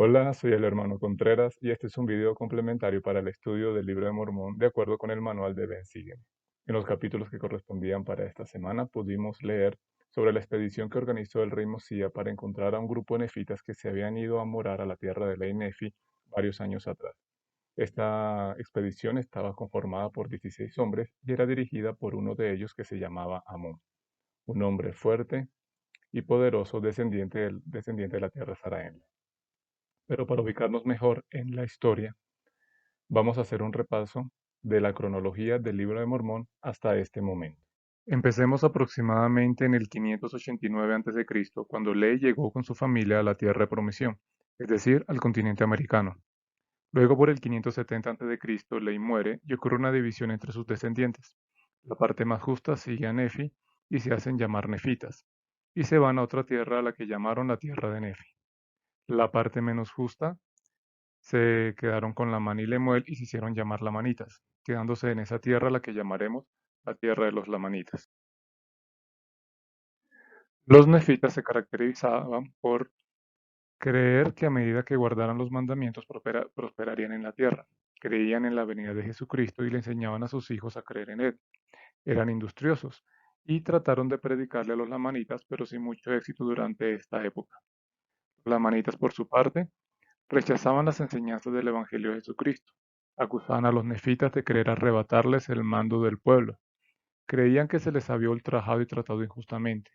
Hola, soy el hermano Contreras y este es un video complementario para el estudio del Libro de Mormón de acuerdo con el manual de Ben Siguen. En los capítulos que correspondían para esta semana pudimos leer sobre la expedición que organizó el rey Mosía para encontrar a un grupo de nefitas que se habían ido a morar a la tierra de Ley Nefi varios años atrás. Esta expedición estaba conformada por 16 hombres y era dirigida por uno de ellos que se llamaba Amón, un hombre fuerte y poderoso descendiente de la tierra Saraén. Pero para ubicarnos mejor en la historia, vamos a hacer un repaso de la cronología del Libro de Mormón hasta este momento. Empecemos aproximadamente en el 589 a.C., cuando Lehi llegó con su familia a la Tierra de Promisión, es decir, al continente americano. Luego, por el 570 a.C., Lehi muere y ocurre una división entre sus descendientes. La parte más justa sigue a Nefi y se hacen llamar nefitas, y se van a otra tierra a la que llamaron la Tierra de Nefi. La parte menos justa se quedaron con Lamán y Lemuel y se hicieron llamar lamanitas, quedándose en esa tierra la que llamaremos la tierra de los lamanitas. Los nefitas se caracterizaban por creer que a medida que guardaran los mandamientos prosperarían en la tierra. Creían en la venida de Jesucristo y le enseñaban a sus hijos a creer en él. Eran industriosos y trataron de predicarle a los lamanitas, pero sin mucho éxito durante esta época. Los lamanitas, por su parte, rechazaban las enseñanzas del Evangelio de Jesucristo. Acusaban a los nefitas de querer arrebatarles el mando del pueblo. Creían que se les había ultrajado y tratado injustamente.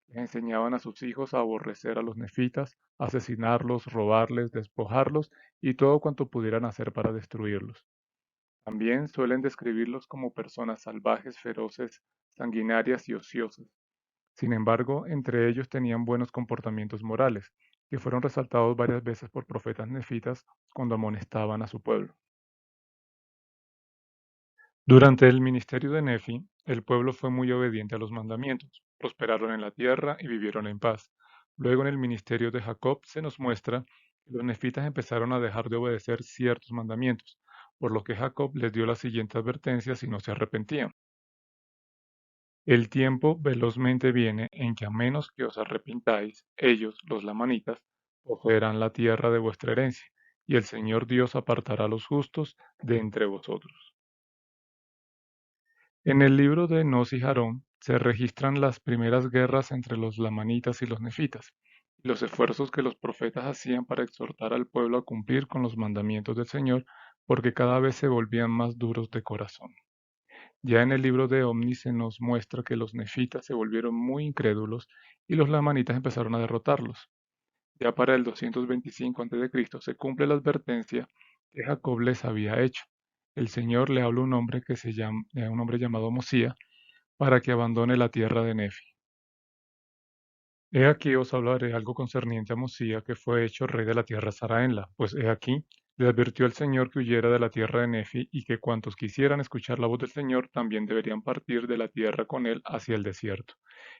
Les enseñaban a sus hijos a aborrecer a los nefitas, asesinarlos, robarles, despojarlos y todo cuanto pudieran hacer para destruirlos. También suelen describirlos como personas salvajes, feroces, sanguinarias y ociosas. Sin embargo, entre ellos tenían buenos comportamientos morales, que fueron resaltados varias veces por profetas nefitas cuando amonestaban a su pueblo. Durante el ministerio de Nefi, el pueblo fue muy obediente a los mandamientos, prosperaron en la tierra y vivieron en paz. Luego en el ministerio de Jacob se nos muestra que los nefitas empezaron a dejar de obedecer ciertos mandamientos, por lo que Jacob les dio la siguiente advertencia si no se arrepentían. El tiempo velozmente viene en que a menos que os arrepintáis, ellos, los lamanitas, poseerán la tierra de vuestra herencia, y el Señor Dios apartará a los justos de entre vosotros. En el libro de Nos y Jarón se registran las primeras guerras entre los lamanitas y los nefitas, y los esfuerzos que los profetas hacían para exhortar al pueblo a cumplir con los mandamientos del Señor, porque cada vez se volvían más duros de corazón. Ya en el libro de Omni se nos muestra que los nefitas se volvieron muy incrédulos y los lamanitas empezaron a derrotarlos. Ya para el 225 a.C. se cumple la advertencia que Jacob les había hecho. El Señor le habla a a un hombre llamado Mosía para que abandone la tierra de Nefi. He aquí os hablaré algo concerniente a Mosía, que fue hecho rey de la tierra Saraenla, pues he aquí, le advirtió el Señor que huyera de la tierra de Nefi, y que cuantos quisieran escuchar la voz del Señor también deberían partir de la tierra con él hacia el desierto.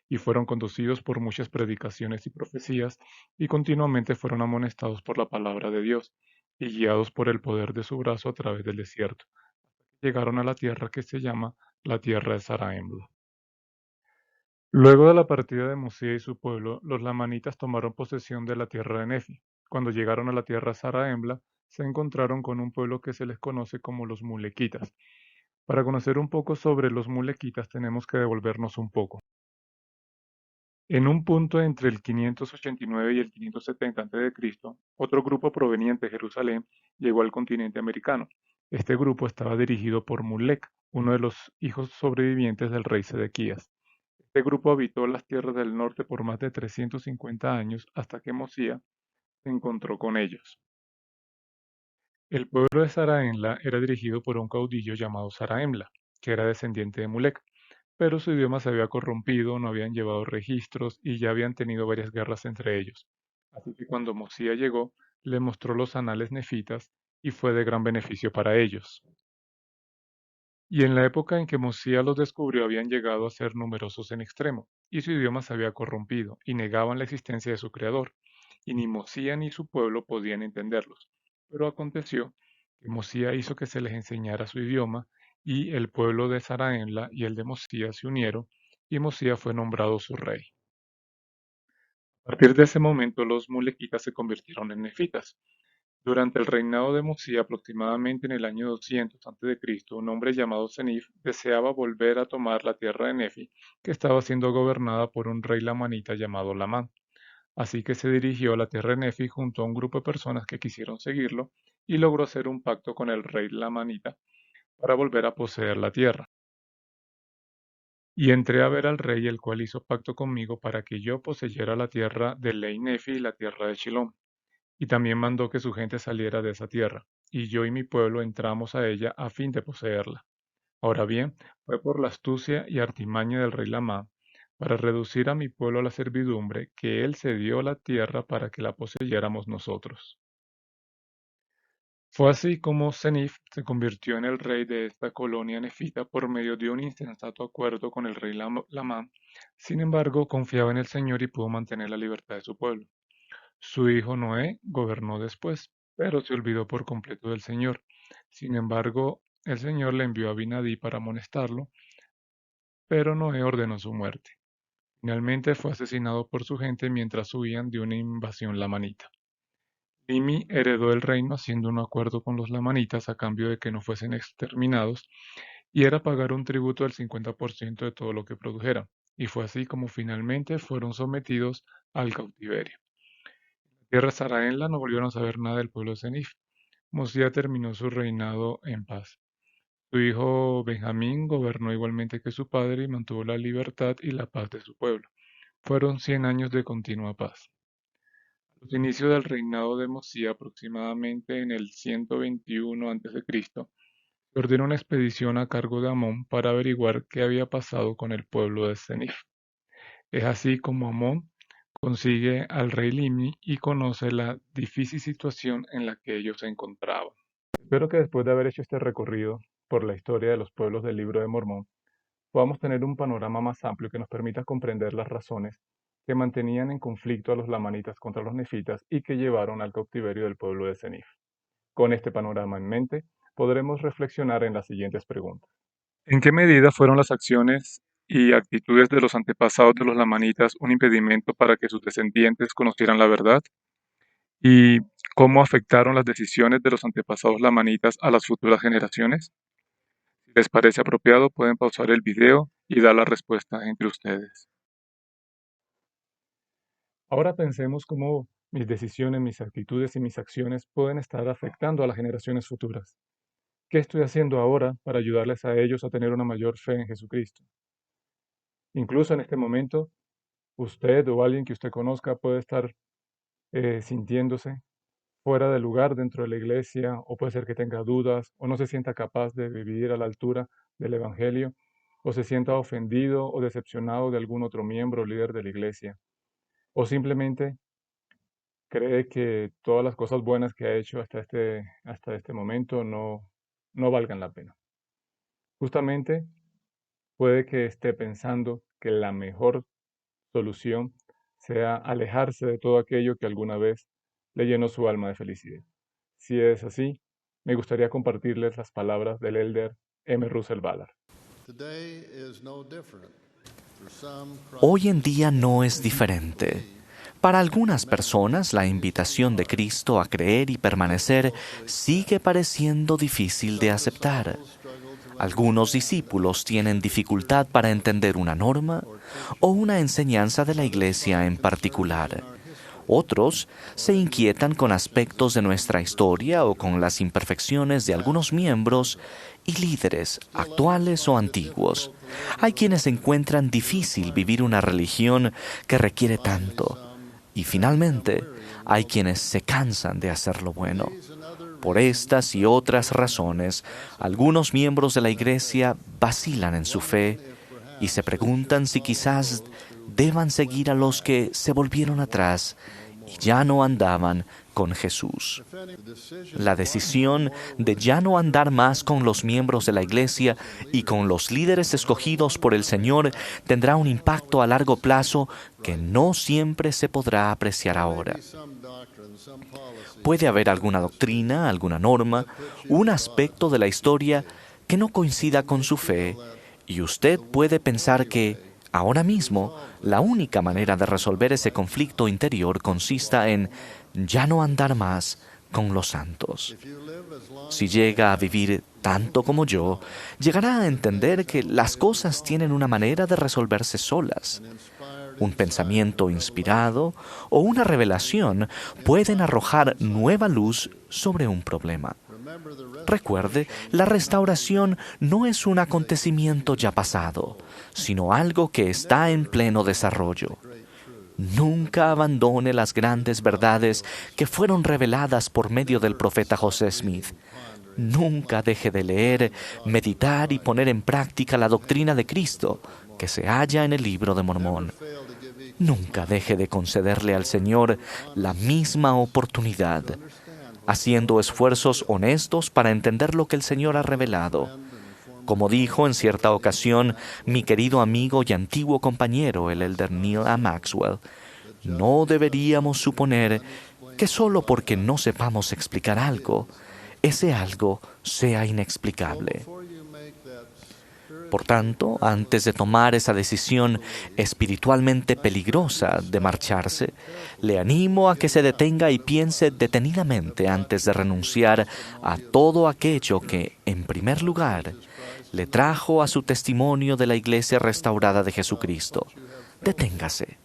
Y fueron conducidos por muchas predicaciones y profecías, y continuamente fueron amonestados por la palabra de Dios, y guiados por el poder de su brazo a través del desierto. Llegaron a la tierra que se llama la tierra de Saraembla. Luego de la partida de Mosía y su pueblo, los lamanitas tomaron posesión de la tierra de Nefi. Cuando llegaron a la tierra Saraembla, se encontraron con un pueblo que se les conoce como los mulequitas. Para conocer un poco sobre los mulequitas tenemos que devolvernos un poco. En un punto entre el 589 y el 570 a.C., otro grupo proveniente de Jerusalén llegó al continente americano. Este grupo estaba dirigido por Mulek, uno de los hijos sobrevivientes del rey Sedequías. Este grupo habitó las tierras del norte por más de 350 años hasta que Mosía se encontró con ellos. El pueblo de Saraenla era dirigido por un caudillo llamado Saraemla, que era descendiente de Mulek, pero su idioma se había corrompido, no habían llevado registros y ya habían tenido varias guerras entre ellos. Así que cuando Mosía llegó, le mostró los anales nefitas y fue de gran beneficio para ellos. Y en la época en que Mosía los descubrió habían llegado a ser numerosos en extremo, y su idioma se había corrompido, y negaban la existencia de su creador, y ni Mosía ni su pueblo podían entenderlos. Pero aconteció que Mosía hizo que se les enseñara su idioma, y el pueblo de Saraenla y el de Mosía se unieron, y Mosía fue nombrado su rey. A partir de ese momento los mulequitas se convirtieron en nefitas. Durante el reinado de Mosí, aproximadamente en el año 200 a.C., un hombre llamado Senif deseaba volver a tomar la tierra de Nefi, que estaba siendo gobernada por un rey lamanita llamado Lamán. Así que se dirigió a la tierra de Nefi junto a un grupo de personas que quisieron seguirlo y logró hacer un pacto con el rey lamanita para volver a poseer la tierra. Y entré a ver al rey, el cual hizo pacto conmigo para que yo poseyera la tierra de Lei Nefi y la tierra de Chilón. Y también mandó que su gente saliera de esa tierra, y yo y mi pueblo entramos a ella a fin de poseerla. Ahora bien, fue por la astucia y artimaña del rey Lamá, para reducir a mi pueblo a la servidumbre, que él cedió la tierra para que la poseyéramos nosotros. Fue así como Senif se convirtió en el rey de esta colonia nefita por medio de un insensato acuerdo con el rey Lamá. Sin embargo, confiaba en el Señor y pudo mantener la libertad de su pueblo. Su hijo Noé gobernó después, pero se olvidó por completo del Señor. Sin embargo, el Señor le envió a Abinadí para amonestarlo, pero Noé ordenó su muerte. Finalmente fue asesinado por su gente mientras huían de una invasión lamanita. Limi heredó el reino haciendo un acuerdo con los lamanitas a cambio de que no fuesen exterminados, y era pagar un tributo del 50% de todo lo que produjeran, y fue así como finalmente fueron sometidos al cautiverio. Tierra Saraenla no volvieron a saber nada del pueblo de Senif. Mosía terminó su reinado en paz. Su hijo Benjamín gobernó igualmente que su padre y mantuvo la libertad y la paz de su pueblo. Fueron 100 años de continua paz. A los inicios del reinado de Mosía, aproximadamente en el 121 a.C., se ordenó una expedición a cargo de Amón para averiguar qué había pasado con el pueblo de Senif. Es así como Amón consigue al rey Limni y conoce la difícil situación en la que ellos se encontraban. Espero que después de haber hecho este recorrido por la historia de los pueblos del Libro de Mormón, podamos tener un panorama más amplio que nos permita comprender las razones que mantenían en conflicto a los lamanitas contra los nefitas y que llevaron al cautiverio del pueblo de Senif. Con este panorama en mente, podremos reflexionar en las siguientes preguntas. ¿En qué medida fueron las acciones y actitudes de los antepasados de los lamanitas un impedimento para que sus descendientes conocieran la verdad? ¿Y cómo afectaron las decisiones de los antepasados lamanitas a las futuras generaciones? Si les parece apropiado, pueden pausar el video y dar la respuesta entre ustedes. Ahora pensemos cómo mis decisiones, mis actitudes y mis acciones pueden estar afectando a las generaciones futuras. ¿Qué estoy haciendo ahora para ayudarles a ellos a tener una mayor fe en Jesucristo? Incluso en este momento, usted o alguien que usted conozca puede estar sintiéndose fuera de lugar dentro de la iglesia, o puede ser que tenga dudas, o no se sienta capaz de vivir a la altura del Evangelio, o se sienta ofendido o decepcionado de algún otro miembro o líder de la iglesia, o simplemente cree que todas las cosas buenas que ha hecho hasta este momento no valgan la pena. Justamente puede que esté pensando que la mejor solución sea alejarse de todo aquello que alguna vez le llenó su alma de felicidad. Si es así, me gustaría compartirles las palabras del elder M. Russell Ballard. Hoy en día no es diferente. Para algunas personas, la invitación de Cristo a creer y permanecer sigue pareciendo difícil de aceptar. Algunos discípulos tienen dificultad para entender una norma o una enseñanza de la Iglesia en particular. Otros se inquietan con aspectos de nuestra historia o con las imperfecciones de algunos miembros y líderes, actuales o antiguos. Hay quienes encuentran difícil vivir una religión que requiere tanto. Y finalmente, hay quienes se cansan de hacer lo bueno. Por estas y otras razones, algunos miembros de la Iglesia vacilan en su fe y se preguntan si quizás deban seguir a los que se volvieron atrás y ya no andaban con Jesús. La decisión de ya no andar más con los miembros de la Iglesia y con los líderes escogidos por el Señor tendrá un impacto a largo plazo que no siempre se podrá apreciar ahora. Puede haber alguna doctrina, alguna norma, un aspecto de la historia que no coincida con su fe, y usted puede pensar que, Ahora mismo, la única manera de resolver ese conflicto interior consista en ya no andar más con los santos. Si llega a vivir tanto como yo, llegará a entender que las cosas tienen una manera de resolverse solas. Un pensamiento inspirado o una revelación pueden arrojar nueva luz sobre un problema. Recuerde, la restauración no es un acontecimiento ya pasado, sino algo que está en pleno desarrollo. Nunca abandone las grandes verdades que fueron reveladas por medio del profeta José Smith. Nunca deje de leer, meditar y poner en práctica la doctrina de Cristo que se halla en el Libro de Mormón. Nunca deje de concederle al Señor la misma oportunidad, haciendo esfuerzos honestos para entender lo que el Señor ha revelado. Como dijo en cierta ocasión mi querido amigo y antiguo compañero, el elder Neil A. Maxwell, no deberíamos suponer que solo porque no sepamos explicar algo, ese algo sea inexplicable. Por tanto, antes de tomar esa decisión espiritualmente peligrosa de marcharse, le animo a que se detenga y piense detenidamente antes de renunciar a todo aquello que, en primer lugar, le trajo a su testimonio de la Iglesia restaurada de Jesucristo. Deténgase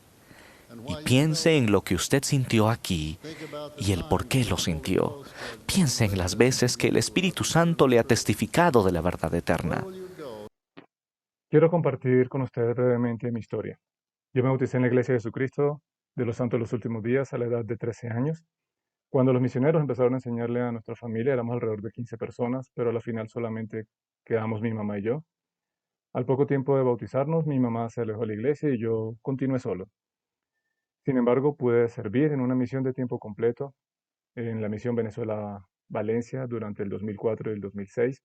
y piense en lo que usted sintió aquí y el por qué lo sintió. Piense en las veces que el Espíritu Santo le ha testificado de la verdad eterna. Quiero compartir con ustedes brevemente mi historia. Yo me bauticé en la Iglesia de Jesucristo de los Santos de los Últimos Días a la edad de 13 años. Cuando los misioneros empezaron a enseñarle a nuestra familia, éramos alrededor de 15 personas, pero a la final solamente quedamos mi mamá y yo. Al poco tiempo de bautizarnos, mi mamá se alejó de la iglesia y yo continué solo. Sin embargo, pude servir en una misión de tiempo completo en la misión Venezuela-Valencia durante el 2004 y el 2006.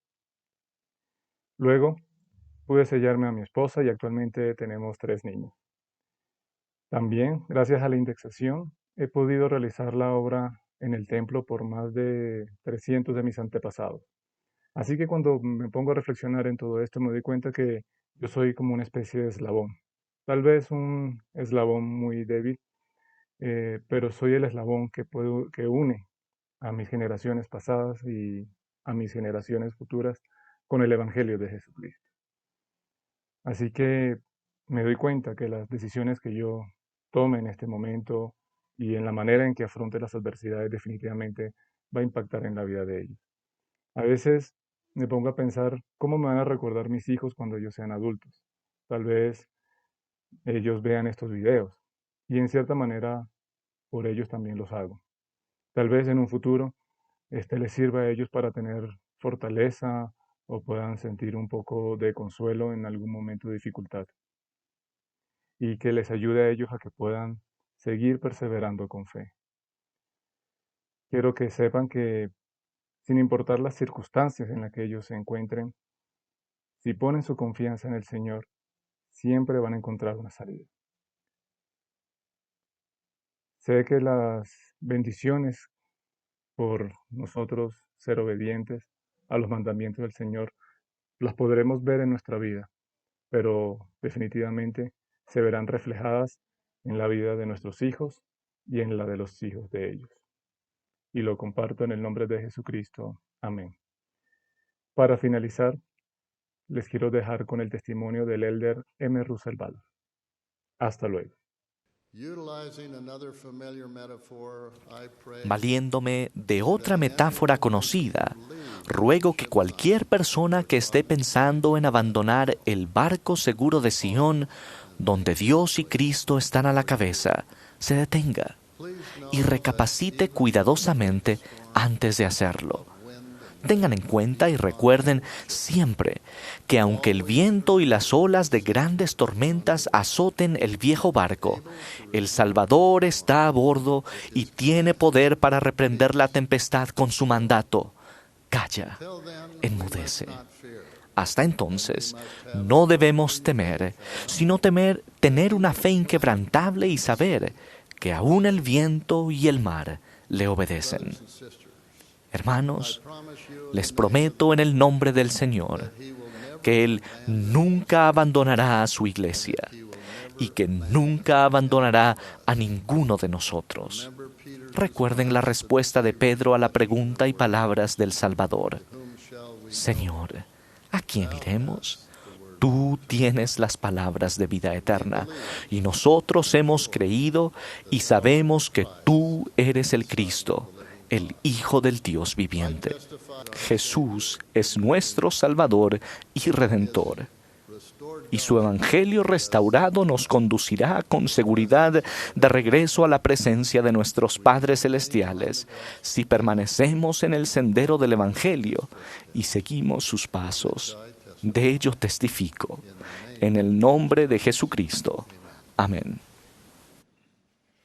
Luego, pude sellarme a mi esposa y actualmente tenemos 3 niños. También, gracias a la indexación, he podido realizar la obra en el templo por más de 300 de mis antepasados. Así que cuando me pongo a reflexionar en todo esto, me doy cuenta que yo soy como una especie de eslabón. Tal vez un eslabón muy débil, pero soy el eslabón que une a mis generaciones pasadas y a mis generaciones futuras con el Evangelio de Jesucristo. Así que me doy cuenta que las decisiones que yo tome en este momento y en la manera en que afronte las adversidades definitivamente va a impactar en la vida de ellos. A veces me pongo a pensar cómo me van a recordar mis hijos cuando ellos sean adultos. Tal vez ellos vean estos videos y en cierta manera por ellos también los hago. Tal vez en un futuro les sirva a ellos para tener fortaleza o puedan sentir un poco de consuelo en algún momento de dificultad y que les ayude a ellos a que puedan seguir perseverando con fe. Quiero que sepan que sin importar las circunstancias en las que ellos se encuentren, si ponen su confianza en el Señor, siempre van a encontrar una salida. Sé que las bendiciones por nosotros ser obedientes a los mandamientos del Señor las podremos ver en nuestra vida, pero definitivamente se verán reflejadas en la vida de nuestros hijos y en la de los hijos de ellos. Y lo comparto en el nombre de Jesucristo. Amén. Para finalizar, les quiero dejar con el testimonio del elder M. Russell Ballard. Hasta luego. Valiéndome de otra metáfora conocida, ruego que cualquier persona que esté pensando en abandonar el barco seguro de Sion, donde Dios y Cristo están a la cabeza, se detenga y recapacite cuidadosamente antes de hacerlo. Tengan en cuenta y recuerden siempre que aunque el viento y las olas de grandes tormentas azoten el viejo barco, el Salvador está a bordo y tiene poder para reprender la tempestad con su mandato. Calla, enmudece. Hasta entonces, no debemos temer, sino tener una fe inquebrantable y saber que aún el viento y el mar le obedecen. Hermanos, les prometo en el nombre del Señor que Él nunca abandonará a su iglesia y que nunca abandonará a ninguno de nosotros. Recuerden la respuesta de Pedro a la pregunta y palabras del Salvador. Señor, ¿a quién iremos? Tú tienes las palabras de vida eterna, y nosotros hemos creído y sabemos que tú eres el Cristo, el Hijo del Dios viviente. Jesús es nuestro Salvador y Redentor, y su Evangelio restaurado nos conducirá con seguridad de regreso a la presencia de nuestros Padres Celestiales, si permanecemos en el sendero del Evangelio y seguimos sus pasos. De ello testifico. En el nombre de Jesucristo. Amén.